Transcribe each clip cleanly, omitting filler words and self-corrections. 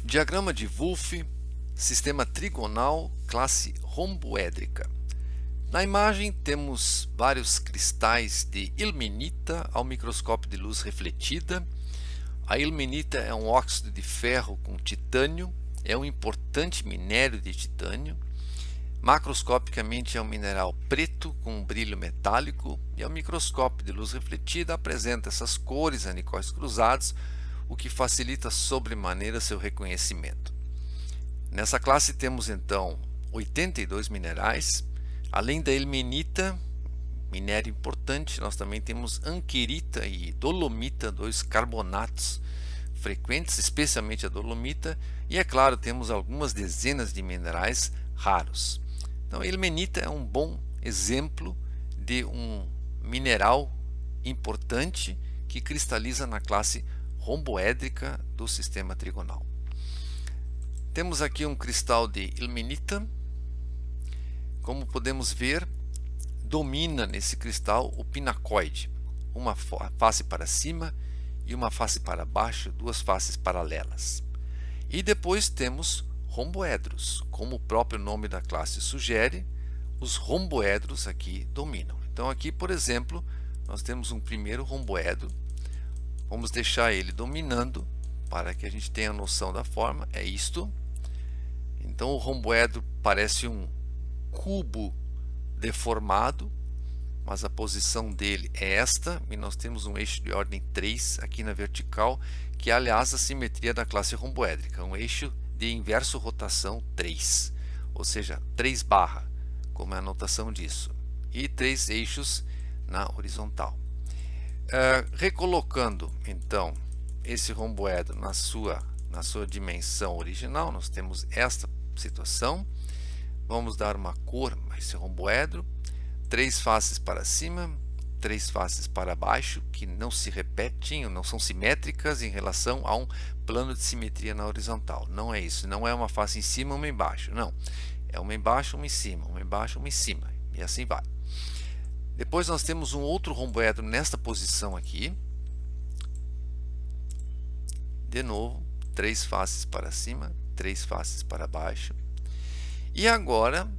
Diagrama de Wolff, sistema trigonal, classe romboédrica. Na imagem temos vários cristais de ilmenita ao microscópio de luz refletida. A ilmenita é um óxido de ferro com titânio, é um importante minério de titânio. Macroscopicamente é um mineral preto com um brilho metálico e ao microscópio de luz refletida apresenta essas cores anicóis cruzados, o que facilita sobremaneira seu reconhecimento. Nessa classe temos então 82 minerais. Além da ilmenita, minério importante, nós também temos anquerita e dolomita, dois carbonatos frequentes, especialmente a dolomita, e é claro, temos algumas dezenas de minerais raros. Então, a ilmenita é um bom exemplo de um mineral importante que cristaliza na classe romboédrica do sistema trigonal. Temos aqui um cristal de ilmenita. Como podemos ver, domina nesse cristal o pinacoide, uma face para cima e uma face para baixo, duas faces paralelas. E depois temos romboedros, como o próprio nome da classe sugere, os romboedros aqui dominam. Então aqui, por exemplo, nós temos um primeiro romboedro. Vamos deixar ele dominando para que a gente tenha noção da forma. É isto. Então o romboedro parece um cubo deformado, mas a posição dele é esta, e nós temos um eixo de ordem 3 aqui na vertical, que é aliás a simetria da classe romboédrica, um eixo de inverso rotação 3, ou seja, 3 barra, como é a notação disso, e 3 eixos na horizontal. Recolocando então esse romboedro na sua dimensão original, nós temos esta situação. Vamos dar uma cor a esse romboedro, 3 faces para cima, 3 faces para baixo, que não se repetem, não são simétricas em relação a um plano de simetria na horizontal. Não é isso, não é uma face em cima, uma embaixo, não. É uma embaixo, uma em cima, uma embaixo, uma em cima, e assim vai. Depois nós temos um outro romboedro nesta posição aqui. De novo, 3 faces para cima, 3 faces para baixo. E agora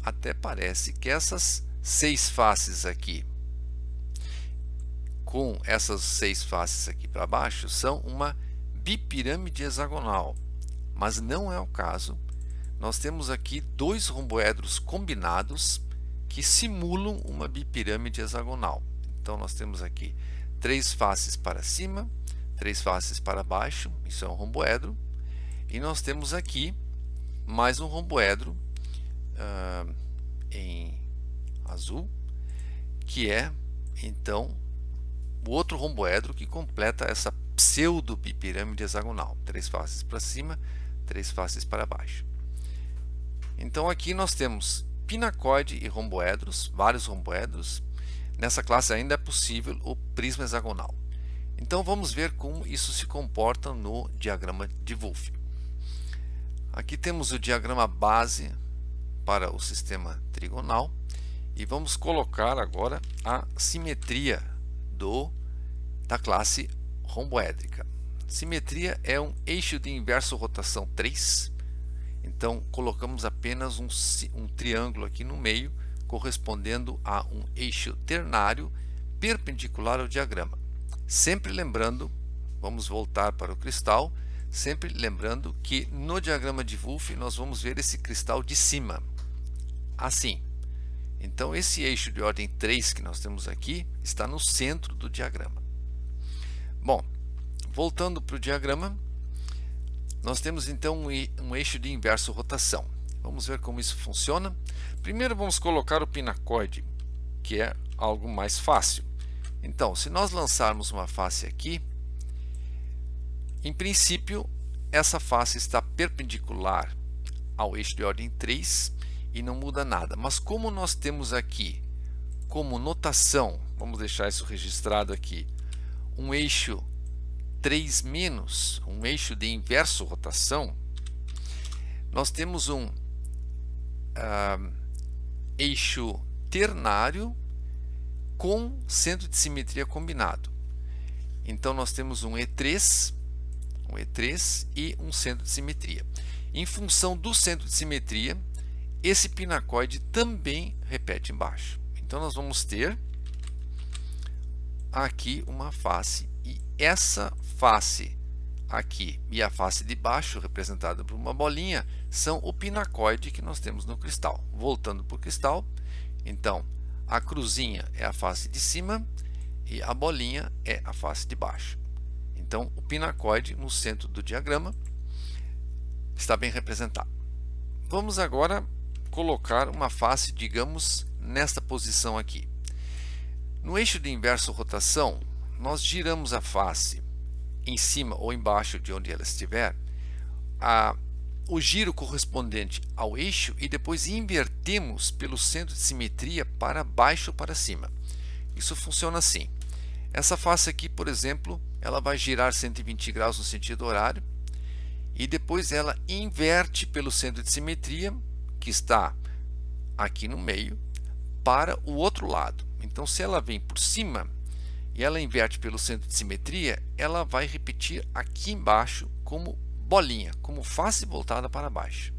até parece que essas 6 faces aqui, com essas 6 faces aqui para baixo, são uma bipirâmide hexagonal, mas não é o caso. Nós temos aqui 2 romboedros combinados que simulam uma bipirâmide hexagonal. Então nós temos aqui 3 faces para cima, 3 faces para baixo, isso é um romboedro, e nós temos aqui mais um romboedro em azul, que é então o outro romboedro que completa essa pseudo bipirâmide hexagonal, 3 faces para cima, 3 faces para baixo. Então aqui nós temos pinacoide e romboedros, vários romboedros. Nessa classe ainda é possível o prisma hexagonal. Então vamos ver como isso se comporta no diagrama de Wolff. Aqui temos o diagrama base para o sistema trigonal e vamos colocar agora a simetria da classe romboédrica. Simetria é um eixo de inverso rotação 3. Então colocamos apenas um triângulo aqui no meio, correspondendo a um eixo ternário perpendicular ao diagrama. Sempre lembrando, vamos voltar para o cristal, sempre lembrando que no diagrama de Wolff nós vamos ver esse cristal de cima, assim. Então esse eixo de ordem 3 que nós temos aqui está no centro do diagrama. Bom, voltando para o diagrama, nós temos então um eixo de inverso rotação. Vamos ver como isso funciona. Primeiro vamos colocar o pinacoide, que é algo mais fácil. Então, se nós lançarmos uma face aqui, em princípio, essa face está perpendicular ao eixo de ordem 3 e não muda nada. Mas como nós temos aqui, como notação, vamos deixar isso registrado aqui, um eixo 3 menos, um eixo de inverso rotação, nós temos um eixo ternário com centro de simetria combinado. Então nós temos um E3, um E3 e um centro de simetria. Em função do centro de simetria, esse pinacoide também repete embaixo. Então nós vamos ter aqui uma face, e essa face aqui e a face de baixo, representada por uma bolinha, são o pinacoide que nós temos no cristal. Voltando para o cristal, então a cruzinha é a face de cima e a bolinha é a face de baixo. Então o pinacoide no centro do diagrama está bem representado. Vamos agora colocar uma face, digamos, nesta posição aqui. No eixo de inverso rotação, nós giramos a face em cima ou embaixo de onde ela estiver, o giro correspondente ao eixo, e depois invertemos pelo centro de simetria para baixo ou para cima. Isso funciona assim. Essa face aqui, por exemplo, ela vai girar 120 graus no sentido horário, e depois ela inverte pelo centro de simetria, que está aqui no meio, para o outro lado. Então, se ela vem por cima e ela inverte pelo centro de simetria, ela vai repetir aqui embaixo como bolinha, como face voltada para baixo.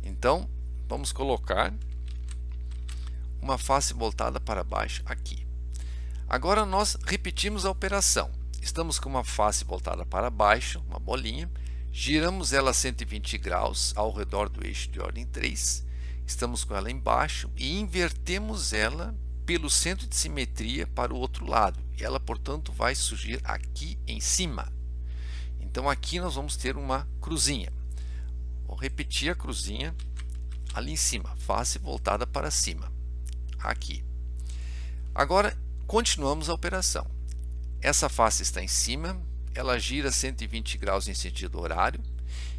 Então, vamos colocar uma face voltada para baixo aqui. Agora nós repetimos a operação. Estamos com uma face voltada para baixo, uma bolinha, giramos ela 120 graus ao redor do eixo de ordem 3, estamos com ela embaixo e invertemos ela pelo centro de simetria para o outro lado, e ela, portanto, vai surgir aqui em cima. Então aqui nós vamos ter uma cruzinha. Vou repetir a cruzinha ali em cima, face voltada para cima, aqui. Agora continuamos a operação. Essa face está em cima, ela gira 120 graus em sentido horário,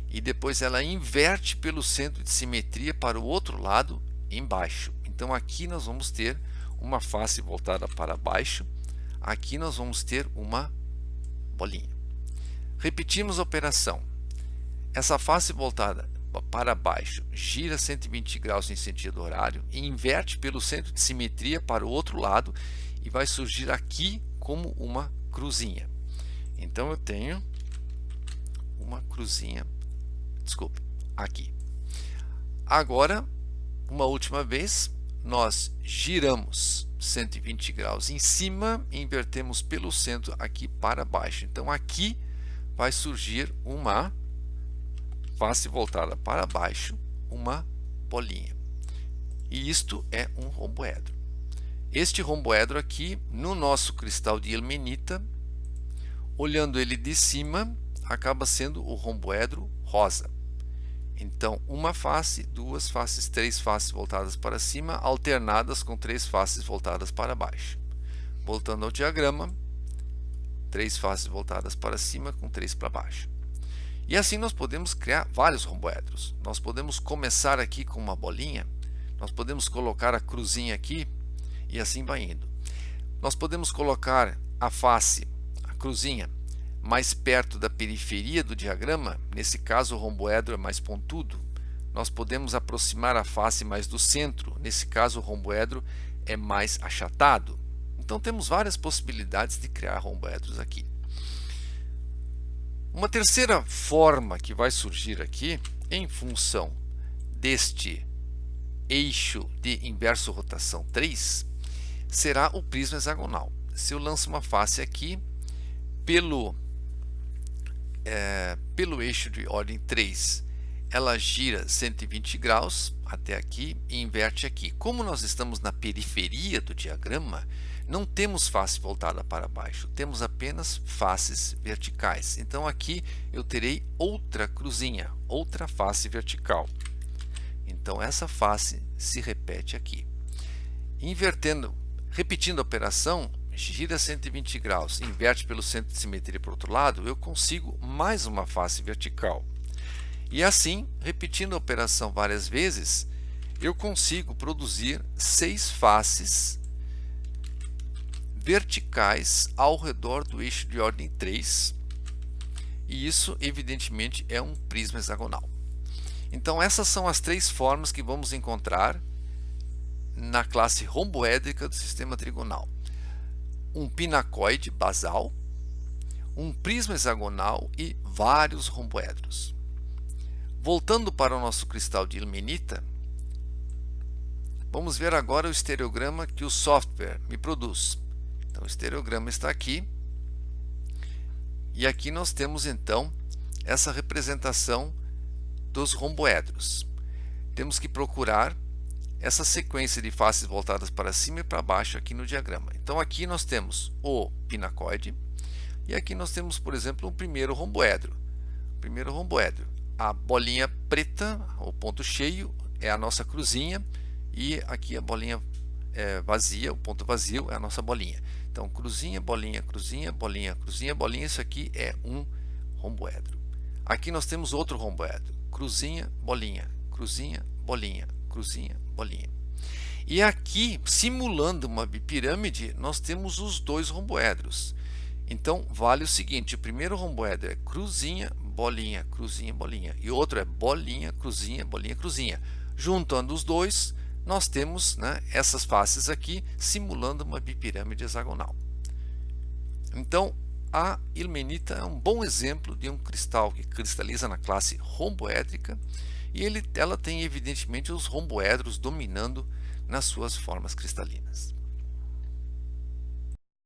e depois ela inverte pelo centro de simetria para o outro lado, embaixo. Então aqui nós vamos ter uma face voltada para baixo, aqui nós vamos ter uma bolinha. Repetimos a operação. Essa face voltada para baixo gira 120 graus em sentido horário e inverte pelo centro de simetria para o outro lado, e vai surgir aqui como uma cruzinha. Então eu tenho uma cruzinha, desculpe, aqui. Agora, uma última vez, nós giramos 120 graus em cima e invertemos pelo centro aqui para baixo. Então aqui vai surgir uma face voltada para baixo, uma bolinha. E isto é um romboedro. Este romboedro aqui, no nosso cristal de ilmenita, olhando ele de cima, acaba sendo o romboedro rosa. Então, uma face, duas faces, três faces voltadas para cima, alternadas com três faces voltadas para baixo. Voltando ao diagrama, três faces voltadas para cima com três para baixo. E assim nós podemos criar vários romboedros. Nós podemos começar aqui com uma bolinha, nós podemos colocar a cruzinha aqui, e assim vai indo. Nós podemos colocar a face, a cruzinha, mais perto da periferia do diagrama. Nesse caso o romboedro é mais pontudo. Nós podemos aproximar a face mais do centro. Nesse caso o romboedro é mais achatado. Então temos várias possibilidades de criar romboedros aqui. Uma terceira forma que vai surgir aqui, em função deste eixo de inverso rotação 3, será o prisma hexagonal. Se eu lanço uma face aqui, pelo eixo de ordem 3, ela gira 120 graus até aqui e inverte aqui. Como nós estamos na periferia do diagrama, não temos face voltada para baixo, temos apenas faces verticais. Então aqui eu terei outra cruzinha, outra face vertical. Então essa face se repete aqui. Repetindo a operação, gira 120 graus, inverte pelo centro de simetria para o outro lado, eu consigo mais uma face vertical. E assim, repetindo a operação várias vezes, eu consigo produzir 6 faces verticais ao redor do eixo de ordem 3. E isso, evidentemente, é um prisma hexagonal. Então, essas são as 3 formas que vamos encontrar na classe romboédrica do sistema trigonal. Um pinacoide basal, um prisma hexagonal e vários romboedros. Voltando para o nosso cristal de ilmenita, vamos ver agora o estereograma que o software me produz. Então, o estereograma está aqui. E aqui nós temos então essa representação dos romboedros. Temos que procurar essa sequência de faces voltadas para cima e para baixo aqui no diagrama. Então aqui nós temos o pinacoide e aqui nós temos, por exemplo, o primeiro romboedro. A bolinha preta, o ponto cheio, é a nossa cruzinha e aqui a bolinha vazia, o ponto vazio, é a nossa bolinha. Então cruzinha, bolinha, cruzinha, bolinha, cruzinha, bolinha, isso aqui é um romboedro. Aqui nós temos outro romboedro, cruzinha, bolinha, cruzinha, bolinha, cruzinha, bolinha. E aqui, simulando uma bipirâmide, nós temos os dois romboedros. Então vale o seguinte: o primeiro romboedro é cruzinha, bolinha, cruzinha, bolinha, e o outro é bolinha, cruzinha, bolinha, cruzinha. Juntando os dois, nós temos, né, essas faces aqui simulando uma bipirâmide hexagonal. Então a ilmenita é um bom exemplo de um cristal que cristaliza na classe romboédrica e ela tem evidentemente os romboedros dominando nas suas formas cristalinas.